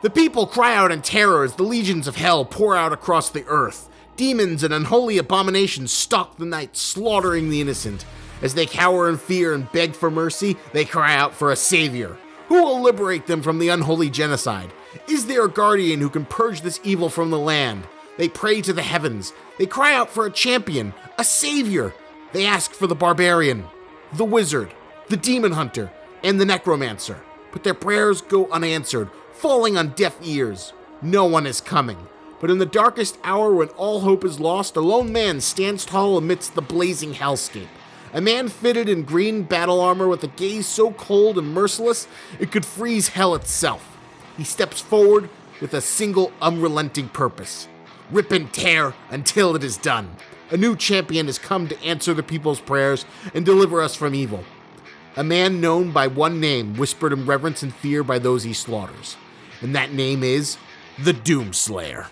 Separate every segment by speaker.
Speaker 1: The people cry out in terror as the legions of hell pour out across the earth. Demons and unholy abominations stalk the night, slaughtering the innocent. As they cower in fear and beg for mercy, they cry out for a savior. Who will liberate them from the unholy genocide? Is there a guardian who can purge this evil from the land? They pray to the heavens. They cry out for a champion, a savior. They ask for the barbarian, the wizard, the demon hunter, and the necromancer. But their prayers go unanswered, falling on deaf ears. No one is coming. But in the darkest hour when all hope is lost, a lone man stands tall amidst the blazing hellscape. A man fitted in green battle armor with a gaze so cold and merciless it could freeze hell itself. He steps forward with a single unrelenting purpose. Rip and tear until it is done. A new champion has come to answer the people's prayers and deliver us from evil. A man known by one name, whispered in reverence and fear by those he slaughters. And that name is the Doomslayer.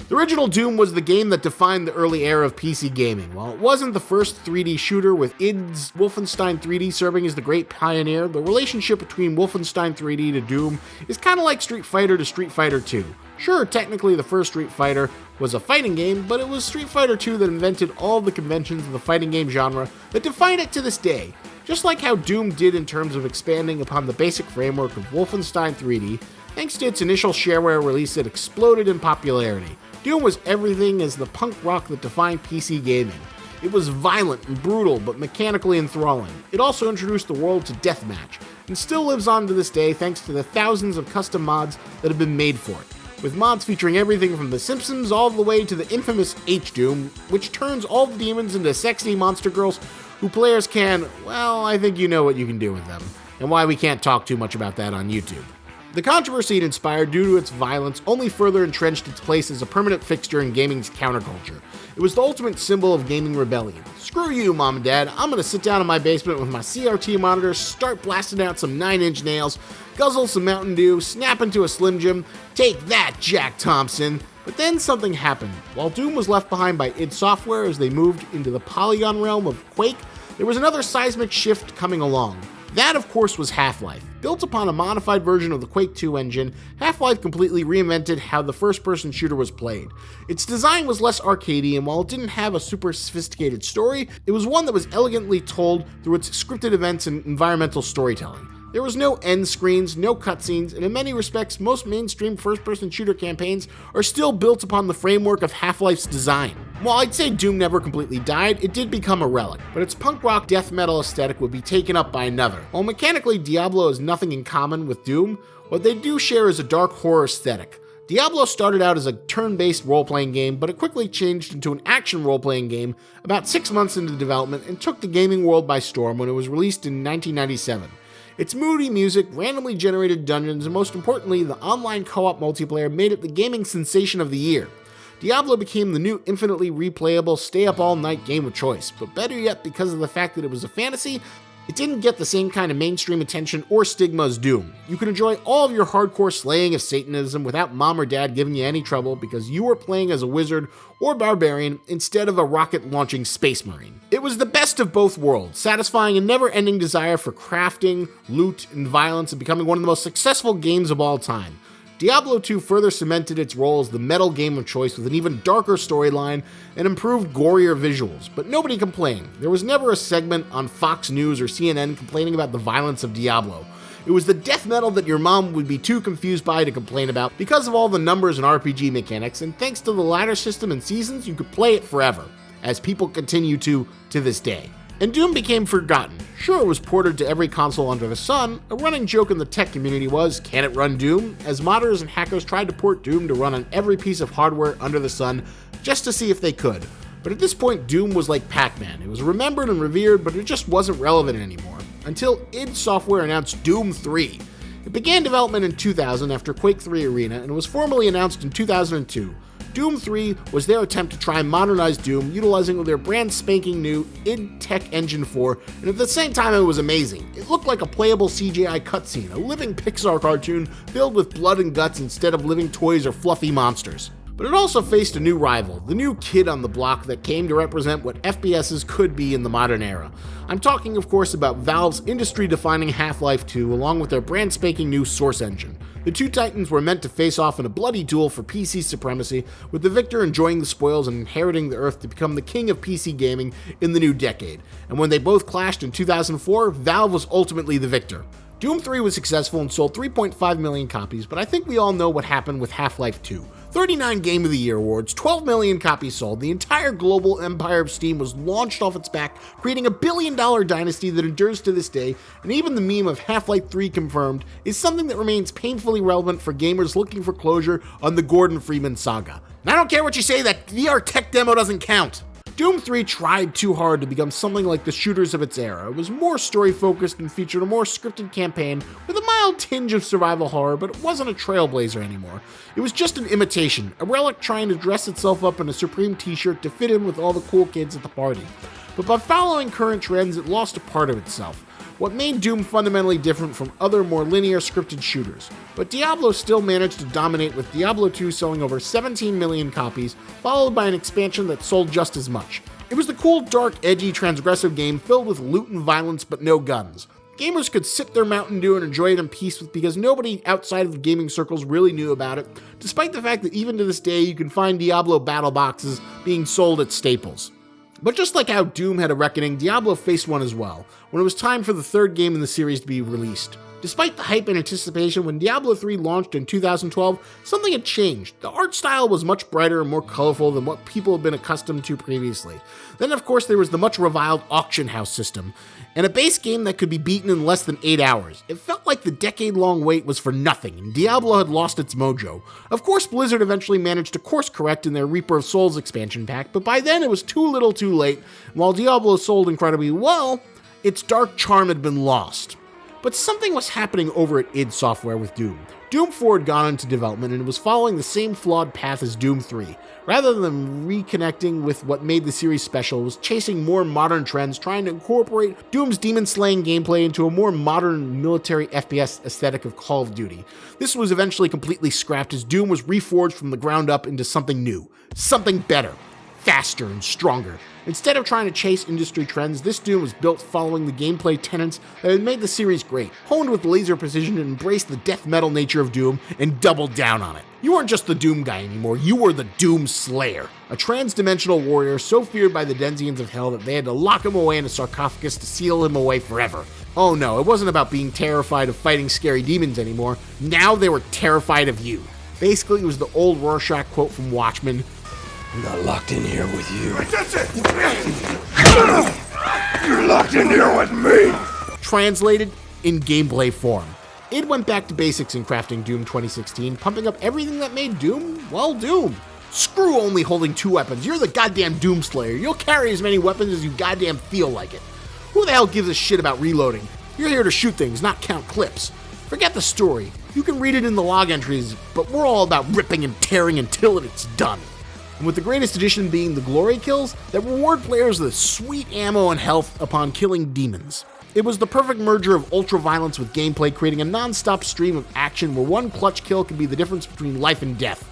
Speaker 1: The original Doom was the game that defined the early era of PC gaming. While it wasn't the first 3D shooter, with id's Wolfenstein 3D serving as the great pioneer, the relationship between Wolfenstein 3D to Doom is kind of like Street Fighter to Street Fighter 2. Sure, technically the first Street Fighter was a fighting game, but it was Street Fighter 2 that invented all the conventions of the fighting game genre that define it to this day. Just like how Doom did in terms of expanding upon the basic framework of Wolfenstein 3D, thanks to its initial shareware release, it exploded in popularity. Doom was everything as the punk rock that defined PC gaming. It was violent and brutal, but mechanically enthralling. It also introduced the world to deathmatch, and still lives on to this day thanks to the thousands of custom mods that have been made for it, with mods featuring everything from The Simpsons all the way to the infamous H-Doom, which turns all the demons into sexy monster girls who players can, well, I think you know what you can do with them, and why we can't talk too much about that on YouTube. The controversy it inspired due to its violence only further entrenched its place as a permanent fixture in gaming's counterculture. It was the ultimate symbol of gaming rebellion. Screw you, Mom and Dad, I'm gonna sit down in my basement with my CRT monitor, start blasting out some 9-inch nails, guzzle some Mountain Dew, snap into a Slim Jim, take that, Jack Thompson. But then something happened. While Doom was left behind by id Software as they moved into the Polygon realm of Quake, there was another seismic shift coming along. That, of course, was Half-Life. Built upon a modified version of the Quake 2 engine, Half-Life completely reinvented how the first-person shooter was played. Its design was less arcadey, and while it didn't have a super sophisticated story, it was one that was elegantly told through its scripted events and environmental storytelling. There was no end screens, no cutscenes, and in many respects, most mainstream first-person shooter campaigns are still built upon the framework of Half-Life's design. While I'd say Doom never completely died, it did become a relic, but its punk rock death metal aesthetic would be taken up by another. While mechanically Diablo has nothing in common with Doom, what they do share is a dark horror aesthetic. Diablo started out as a turn-based role-playing game, but it quickly changed into an action role-playing game about 6 months into development and took the gaming world by storm when it was released in 1997. Its moody music, randomly generated dungeons, and most importantly, the online co-op multiplayer made it the gaming sensation of the year. Diablo became the new infinitely replayable stay-up-all-night game of choice, but better yet, because of the fact that it was a fantasy, it didn't get the same kind of mainstream attention or stigma as Doom. You could enjoy all of your hardcore slaying of Satanism without mom or dad giving you any trouble because you were playing as a wizard or barbarian instead of a rocket-launching space marine. It was the best of both worlds, satisfying a never-ending desire for crafting, loot, and violence, and becoming one of the most successful games of all time. Diablo 2 further cemented its role as the metal game of choice with an even darker storyline and improved, gorier visuals, but nobody complained. There was never a segment on Fox News or CNN complaining about the violence of Diablo. It was the death metal that your mom would be too confused by to complain about because of all the numbers and RPG mechanics, and thanks to the ladder system and seasons, you could play it forever, as people continue to this day. And Doom became forgotten. Sure, it was ported to every console under the sun. A running joke in the tech community was, can it run Doom? As modders and hackers tried to port Doom to run on every piece of hardware under the sun, just to see if they could. But at this point, Doom was like Pac-Man. It was remembered and revered, but it just wasn't relevant anymore. Until id Software announced Doom 3. It began development in 2000 after Quake 3 Arena, and was formally announced in 2002. Doom 3 was their attempt to try and modernize Doom, utilizing their brand spanking new id Tech Engine 4, and at the same time it was amazing. It looked like a playable CGI cutscene, a living Pixar cartoon filled with blood and guts instead of living toys or fluffy monsters. But it also faced a new rival, the new kid on the block that came to represent what FPSs could be in the modern era. I'm talking, of course, about Valve's industry-defining Half-Life 2, along with their brand-spanking new Source engine. The two titans were meant to face off in a bloody duel for PC supremacy, with the victor enjoying the spoils and inheriting the Earth to become the king of PC gaming in the new decade. And when they both clashed in 2004, Valve was ultimately the victor. Doom 3 was successful and sold 3.5 million copies, but I think we all know what happened with Half-Life 2. 39 Game of the Year awards, 12 million copies sold, the entire global empire of Steam was launched off its back, creating a billion-dollar dynasty that endures to this day, and even the meme of Half-Life 3 confirmed is something that remains painfully relevant for gamers looking for closure on the Gordon Freeman saga. And I don't care what you say, that VR tech demo doesn't count. Doom 3 tried too hard to become something like the shooters of its era. It was more story-focused and featured a more scripted campaign with a mild tinge of survival horror, but it wasn't a trailblazer anymore. It was just an imitation, a relic trying to dress itself up in a Supreme t-shirt to fit in with all the cool kids at the party. But by following current trends, it lost a part of itself. What made Doom fundamentally different from other more linear scripted shooters. But Diablo still managed to dominate, with Diablo 2 selling over 17 million copies, followed by an expansion that sold just as much. It was the cool, dark, edgy, transgressive game filled with loot and violence but no guns. Gamers could sip their Mountain Dew and enjoy it in peace because nobody outside of the gaming circles really knew about it, despite the fact that even to this day you can find Diablo battle boxes being sold at Staples. But just like how Doom had a reckoning, Diablo faced one as well, when it was time for the third game in the series to be released. Despite the hype and anticipation, when Diablo 3 launched in 2012, something had changed. The art style was much brighter and more colorful than what people had been accustomed to previously. Then, of course, there was the much reviled auction house system, and a base game that could be beaten in less than 8 hours. It felt like the decade-long wait was for nothing, and Diablo had lost its mojo. Of course, Blizzard eventually managed to course correct in their Reaper of Souls expansion pack, but by then it was too little too late, and while Diablo sold incredibly well, its dark charm had been lost. But something was happening over at id Software with Doom. Doom 4 had gone into development and it was following the same flawed path as Doom 3. Rather than reconnecting with what made the series special, it was chasing more modern trends, trying to incorporate Doom's demon-slaying gameplay into a more modern military FPS aesthetic of Call of Duty. This was eventually completely scrapped as Doom was reforged from the ground up into something new, something better, faster and stronger. Instead of trying to chase industry trends, this Doom was built following the gameplay tenets that had made the series great, honed with laser precision and embraced the death metal nature of Doom and doubled down on it. You weren't just the Doom guy anymore, you were the Doom Slayer, a trans-dimensional warrior so feared by the Denzians of Hell that they had to lock him away in a sarcophagus to seal him away forever. Oh no, it wasn't about being terrified of fighting scary demons anymore, now they were terrified of you. Basically, it was the old Rorschach quote from Watchmen,
Speaker 2: "I'm not locked in here with you.
Speaker 3: That's it!
Speaker 2: You're locked in here with me!"
Speaker 1: translated in gameplay form. Id went back to basics in crafting Doom 2016, pumping up everything that made Doom, well, Doom. Screw only holding 2 weapons, you're the goddamn Doom Slayer. You'll carry as many weapons as you goddamn feel like it. Who the hell gives a shit about reloading? You're here to shoot things, not count clips. Forget the story. You can read it in the log entries, but we're all about ripping and tearing until it's done. And with the greatest addition being the glory kills that reward players with sweet ammo and health upon killing demons. It was the perfect merger of ultra-violence with gameplay, creating a non-stop stream of action where one clutch kill could be the difference between life and death.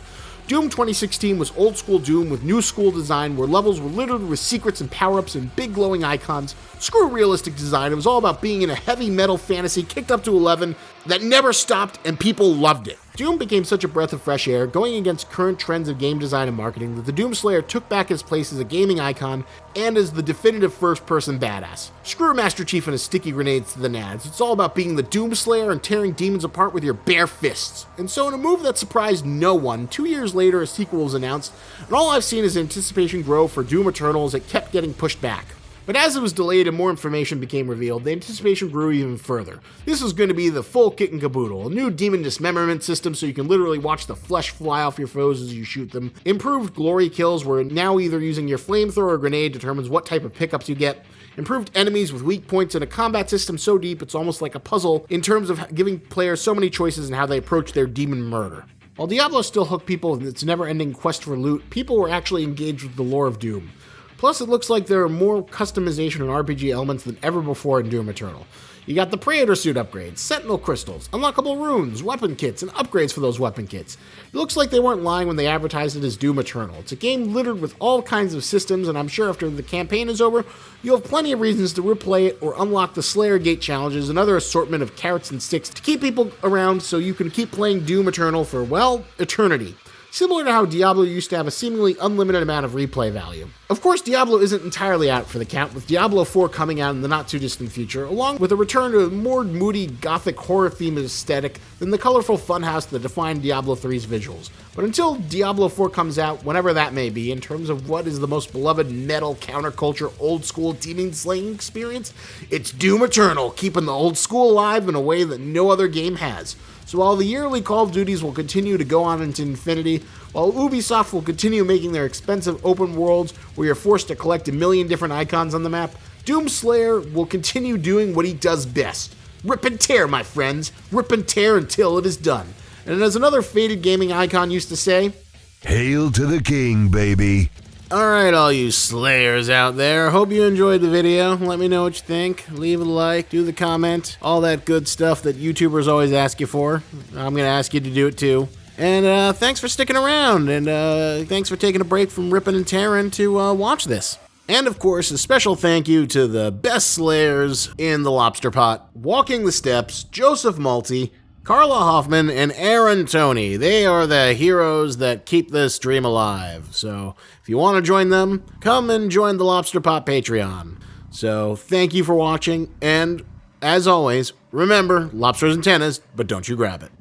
Speaker 1: Doom 2016 was old-school Doom with new-school design where levels were littered with secrets and power-ups and big glowing icons. Screw realistic design, it was all about being in a heavy metal fantasy kicked up to 11 that never stopped and people loved it. Doom became such a breath of fresh air, going against current trends of game design and marketing, that the Doom Slayer took back his place as a gaming icon and as the definitive first-person badass. Screw Master Chief and his sticky grenades to the nads. It's all about being the Doom Slayer and tearing demons apart with your bare fists. And so in a move that surprised no one, 2 years later a sequel was announced, and all I've seen is anticipation grow for Doom Eternal as it kept getting pushed back. But as it was delayed and more information became revealed, the anticipation grew even further. This was going to be the full kit and caboodle, a new demon dismemberment system so you can literally watch the flesh fly off your foes as you shoot them, improved glory kills where now either using your flamethrower or grenade determines what type of pickups you get, improved enemies with weak points, and a combat system so deep it's almost like a puzzle in terms of giving players so many choices in how they approach their demon murder. While Diablo still hooked people in its never-ending quest for loot, people were actually engaged with the lore of Doom. Plus, it looks like there are more customization and RPG elements than ever before in Doom Eternal. You got the Praetor suit upgrades, Sentinel crystals, unlockable runes, weapon kits, and upgrades for those weapon kits. It looks like they weren't lying when they advertised it as Doom Eternal. It's a game littered with all kinds of systems, and I'm sure after the campaign is over, you'll have plenty of reasons to replay it or unlock the Slayer Gate challenges and other assortment of carrots and sticks to keep people around so you can keep playing Doom Eternal for, well, eternity. Similar to how Diablo used to have a seemingly unlimited amount of replay value. Of course, Diablo isn't entirely out for the count, with Diablo 4 coming out in the not-too-distant future, along with a return to a more moody, gothic horror-themed aesthetic than the colorful funhouse that defined Diablo 3's visuals. But until Diablo 4 comes out, whenever that may be, in terms of what is the most beloved metal, counterculture, old-school demon-slaying experience, it's Doom Eternal, keeping the old school alive in a way that no other game has. So while the yearly Call of Duties will continue to go on into infinity, while Ubisoft will continue making their expensive open worlds where you're forced to collect a million different icons on the map, Doom Slayer will continue doing what he does best. Rip and tear, my friends. Rip and tear until it is done. And as another faded gaming icon used to say,
Speaker 3: Hail to the king, baby.
Speaker 1: alright, all you Slayers out there, hope you enjoyed the video. Let me know what you think. Leave a like, do the comment, all that good stuff that YouTubers always ask you for. I'm gonna ask you to do it too. And thanks for sticking around, and thanks for taking a break from ripping and tearing to watch this. And of course, a special thank you to the best Slayers in the Lobster Pot, Walking the Steps, Joseph Malty, Carla Hoffman, and Aaron Toney. They are the heroes that keep this stream alive. So if you want to join them, come and join the Lobster Pot Patreon. So thank you for watching, and as always, remember, lobster's antennas, but don't you grab it.